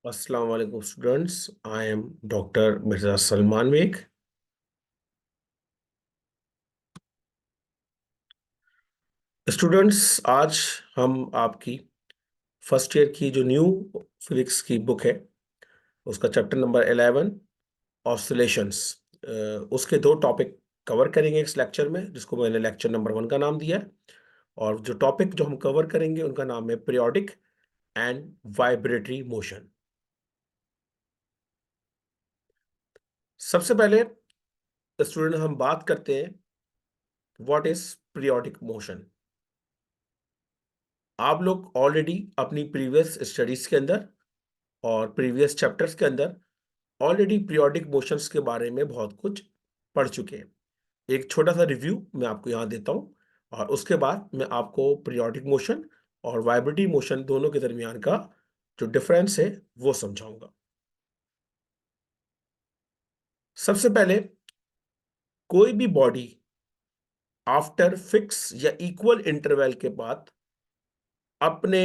Assalamu alaikum students. I am Dr. Mirza Salman Beg. Students, आज हम आपकी first year की जो न्यू फिजिक्स की बुक है उसका चैप्टर नंबर 11 ऑसिलेशंस, उसके दो टॉपिक कवर करेंगे इस लेक्चर में, जिसको मैंने लेक्चर नंबर 1 का नाम दिया है। और जो टॉपिक जो हम कवर करेंगे उनका नाम है पीरियोडिक एंड वाइब्रेटरी मोशन। सबसे पहले स्टूडेंट हम बात करते हैं व्हाट इज पीरियोडिक मोशन। आप लोग ऑलरेडी अपनी प्रीवियस स्टडीज के अंदर और प्रीवियस चैप्टर्स के अंदर ऑलरेडी पीरियोडिक मोशंस के बारे में बहुत कुछ पढ़ चुके हैं। एक छोटा सा रिव्यू मैं आपको यहाँ देता हूँ और उसके बाद मैं आपको पीरियोडिक मोशन और वाइब्रेटरी मोशन दोनों के दरमियान का जो डिफरेंस है वो समझाऊंगा। सबसे पहले, कोई भी बॉडी आफ्टर फिक्स या इक्वल इंटरवल के बाद अपने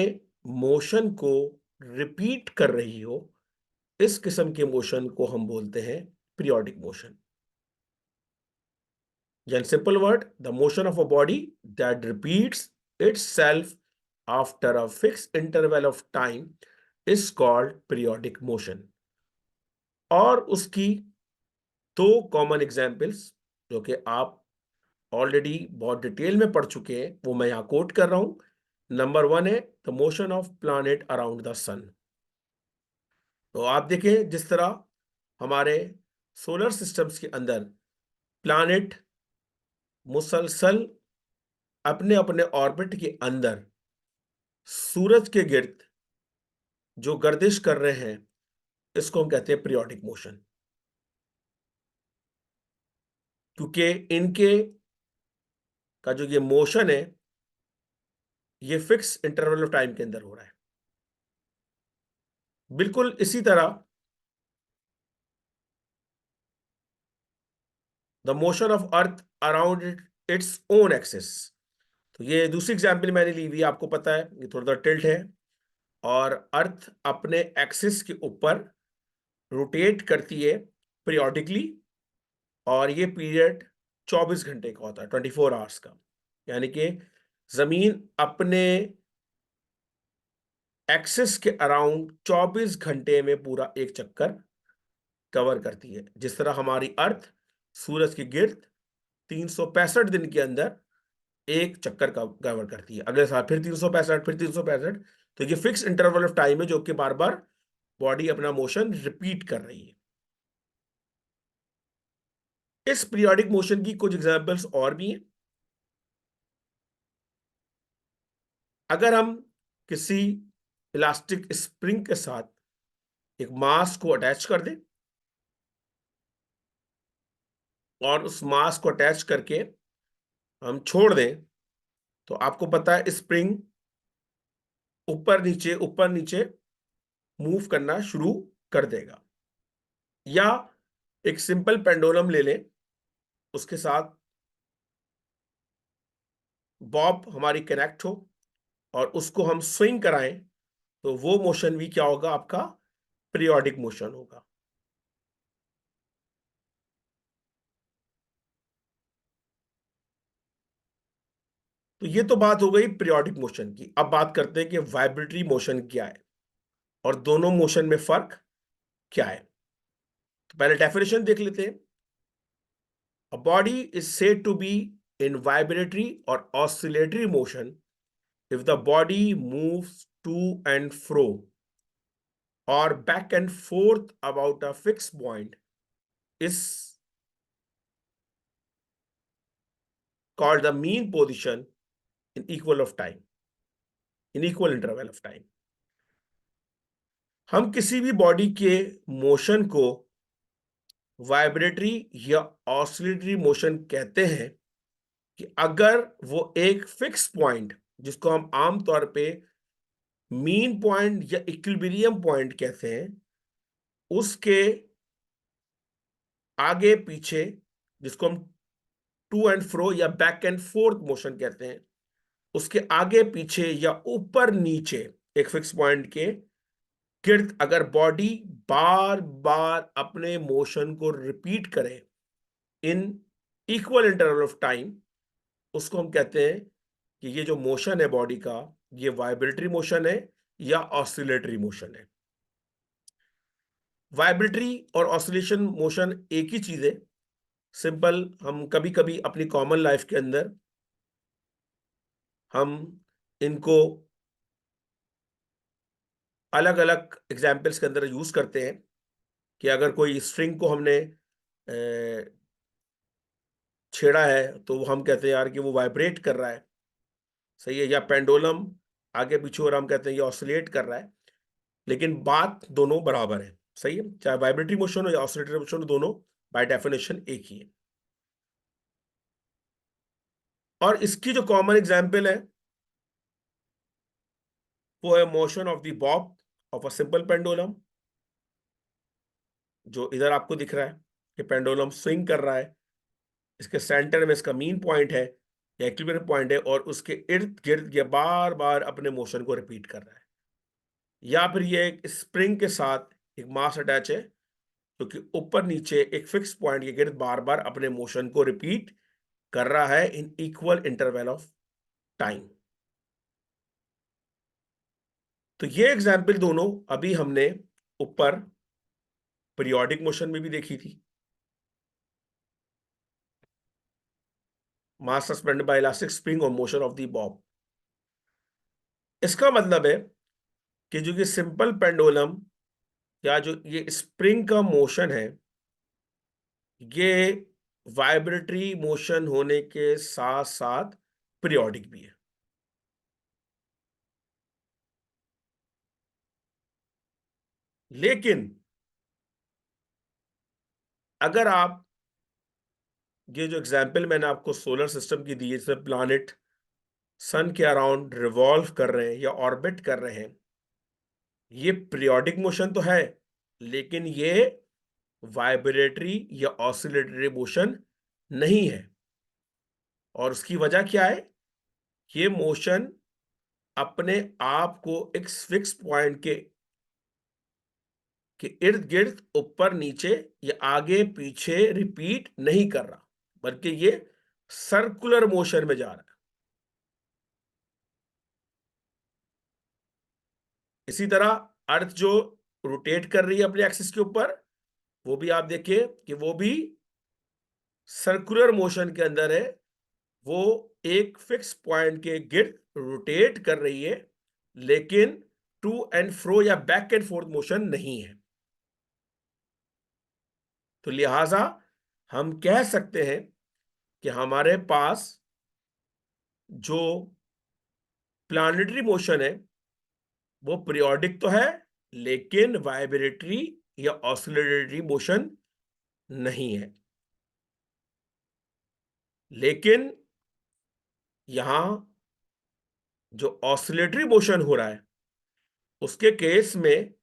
मोशन को रिपीट कर रही हो, इस किस्म के मोशन को हम बोलते हैं periodic motion. In simple word, the motion of a body that repeats itself after a fixed interval of time is called periodic motion। और उसकी दो कॉमन एग्जाम्पल्स जो कि आप ऑलरेडी बहुत डिटेल में पढ़ चुके हैं वो मैं यहाँ कोट कर रहा हूं। नंबर 1 है the motion of planet around the sun. तो आप देखें, जिस तरह हमारे सोलर सिस्टम्स के अंदर प्लैनेट मुसलसल अपने अपने ऑर्बिट के अंदर सूरज के गिर्द जो गर्दिश कर रहे हैं, इसको हम कहते हैं पीरियोडिक मोशन, क्योंकि इनके का जो ये मोशन है ये फिक्स इंटरवल ऑफ टाइम के अंदर हो रहा है। बिल्कुल इसी तरह the motion of earth around its own axis. तो ये दूसरी एग्जाम्पल मैंने ली हुई, आपको पता है ये थोड़ा सा टिल्ट है और अर्थ अपने एक्सिस के ऊपर रोटेट करती है पीरियोडिकली, और ये पीरियड 24 घंटे का होता है, 24 आवर्स का। यानी कि जमीन अपने एक्सिस के अराउंड 24 घंटे में पूरा एक चक्कर कवर करती है, जिस तरह हमारी अर्थ सूरज के गिर्द 365 दिन के अंदर एक चक्कर कवर करती है। अगले साल फिर 365, फिर 365। तो ये फिक्स इंटरवल ऑफ टाइम है जो कि बार बार बॉडी अपना मोशन रिपीट कर रही है। इस पीरियोडिक मोशन की कुछ एग्जांपल्स और भी हैं। अगर हम किसी इलास्टिक स्प्रिंग के साथ एक मास को अटैच कर दें और उस मास को अटैच करके हम छोड़ दें, तो आपको पता है स्प्रिंग ऊपर नीचे मूव करना शुरू कर देगा। या एक सिंपल पेंडुलम ले लें, उसके साथ बॉब हमारी कनेक्ट हो और उसको हम स्विंग कराएं, तो वो मोशन भी क्या होगा, आपका पीरियोडिक मोशन होगा। तो ये तो बात हो गई पीरियोडिक मोशन की। अब बात करते हैं कि वाइब्रेटरी मोशन क्या है और दोनों मोशन में फर्क क्या है। तो पहले डेफिनेशन देख लेते हैं। A body is said to be in vibratory और oscillatory motion if the body moves to and fro or back and forth about a fixed point is called the mean position in equal interval of time। हम किसी भी body के motion को vibratory या oscillatory motion कहते हैं कि अगर वो एक फिक्स पॉइंट, जिसको हम आमतौर पे मीन पॉइंट या इक्विलिब्रियम पॉइंट कहते हैं, उसके आगे पीछे, जिसको हम टू एंड फ्रो या बैक एंड फोर्थ मोशन कहते हैं, उसके आगे पीछे या ऊपर नीचे एक फिक्स पॉइंट के गिर्द अगर बॉडी बार बार अपने मोशन को रिपीट करे in equal interval of time, उसको हम कहते हैं कि ये जो मोशन है बॉडी का, ये वाइब्रेटरी मोशन है या ऑसिलेटरी मोशन है। वाइब्रेटरी और ऑसिलेशन मोशन एक ही चीज है। सिंपल, हम कभी कभी अपनी कॉमन लाइफ के अंदर हम इनको अलग अलग एग्जाम्पल्स के अंदर यूज करते हैं कि अगर कोई स्ट्रिंग को हमने छेड़ा है तो हम कहते हैं यार कि वो वाइब्रेट कर रहा है, सही है। या पेंडुलम आगे पीछे हो रहा, हम कहते हैं ये ऑसिलेट कर रहा है। लेकिन बात दोनों बराबर है, सही है, चाहे वाइब्रेटरी मोशन हो या ऑसिलेटरी मोशन हो, दोनों बाय डेफिनेशन एक ही है। और इसकी जो कॉमन एग्जाम्पल है वो है motion of the Bob of a simple pendulum, जो इधर आपको दिख रहा है कि पेंडुलम स्विंग कर रहा है, इसके सेंटर में इसका मीन पॉइंट है या इक्विलिब्रियम पॉइंट है, और उसके इर्द गिर्द ये बार बार अपने मोशन को रिपीट कर रहा है। या फिर ये एक स्प्रिंग के साथ एक मास अटैच है जो कि ऊपर नीचे एक फिक्स पॉइंट के गिर्द बार बार अपने मोशन को रिपीट कर रहा है in equal interval of time. तो ये एग्जाम्पल दोनों अभी हमने ऊपर पीरियोडिक मोशन में भी देखी थी, मास सस्पेंडेड बाय इलास्टिक स्प्रिंग और मोशन ऑफ द बॉब। इसका मतलब है कि जो कि सिंपल पेंडुलम या जो ये स्प्रिंग का मोशन है, ये वाइब्रेटरी मोशन होने के साथ साथ पीरियोडिक भी है। लेकिन अगर आप ये जो एग्जाम्पल मैंने आपको सोलर सिस्टम की दी है, जिसमें प्लैनेट सन के अराउंड रिवॉल्व कर रहे हैं या ऑर्बिट कर रहे हैं, ये पीरियोडिक मोशन तो है, लेकिन ये वाइब्रेटरी या ऑसिलेटरी मोशन नहीं है। और उसकी वजह क्या है? ये मोशन अपने आप को एक फिक्स पॉइंट के इर्द गिर्द ऊपर नीचे या आगे पीछे रिपीट नहीं कर रहा, बल्कि ये सर्कुलर मोशन में जा रहा है। इसी तरह अर्थ जो रोटेट कर रही है अपने एक्सिस के ऊपर, वो भी आप देखिए कि वो भी सर्कुलर मोशन के अंदर है। वो एक फिक्स पॉइंट के गिर्द रोटेट कर रही है, लेकिन टू एंड फ्रो या बैक एंड फोर्थ मोशन नहीं है। तो लिहाजा हम कह सकते हैं कि हमारे पास जो प्लानिटरी मोशन है वो पीरियोडिक तो है, लेकिन वाइब्रेटरी या ऑसिलेटरी मोशन नहीं है। लेकिन यहां जो ऑसिलेटरी मोशन हो रहा है, उसके केस में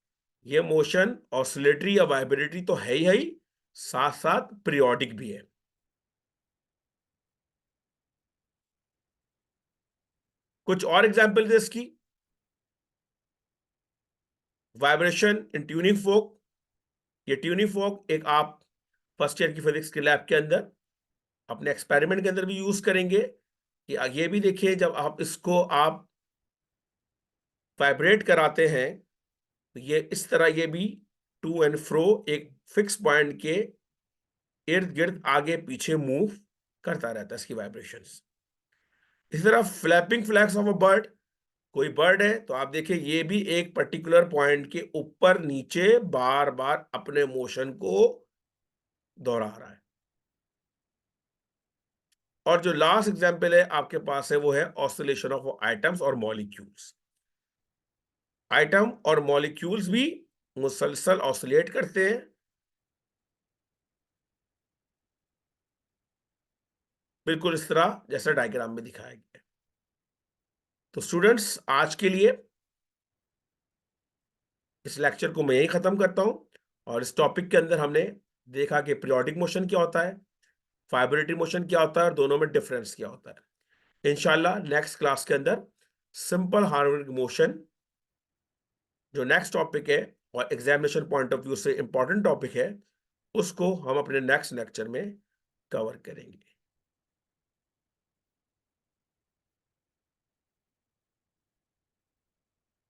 ये मोशन ऑसिलेटरी या वाइब्रेटरी तो है ही, साथ साथ पीरियोडिक भी है। कुछ और एग्जांपल है इसकी। वाइब्रेशन इन ट्यूनिंग फोक। ये ट्यूनिंग फोक एक आप फर्स्ट ईयर की फिजिक्स के लैब के अंदर अपने एक्सपेरिमेंट के अंदर भी यूज करेंगे कि ये भी देखिए, जब आप इसको आप वाइब्रेट कराते हैं तो ये इस तरह ये भी टू एंड फ्रो एक फिक्स पॉइंट के इर्द गिर्द आगे पीछे मूव करता रहता है इसकी वाइब्रेशंस। इसी तरह flapping flags of a bird. कोई बर्ड है तो आप देखिए ये भी एक पर्टिकुलर पॉइंट के ऊपर नीचे बार बार अपने मोशन को दोहरा रहा है। और जो लास्ट एग्जांपल है आपके पास है वो है ऑसिलेशन ऑफ आइटम्स और मॉलिक्यूल्स। आइटम और मॉलिक्यूल्स भी मुसलसल ऑसिलेट करते हैं, बिल्कुल इस तरह जैसा डायग्राम में दिखाया गया है। तो स्टूडेंट्स, आज के लिए इस लेक्चर को मैं यही खत्म करता हूं। और इस टॉपिक के अंदर हमने देखा कि पीरियोडिक मोशन क्या होता है, वाइब्रेटरी मोशन क्या होता है, और दोनों में डिफरेंस क्या होता है। इंशाल्लाह नेक्स्ट क्लास के अंदर सिंपल हार्मोनिक मोशन जो नेक्स्ट टॉपिक है और एग्जामिनेशन पॉइंट ऑफ व्यू से इंपॉर्टेंट टॉपिक है, उसको हम अपने नेक्स्ट लेक्चर में कवर करेंगे।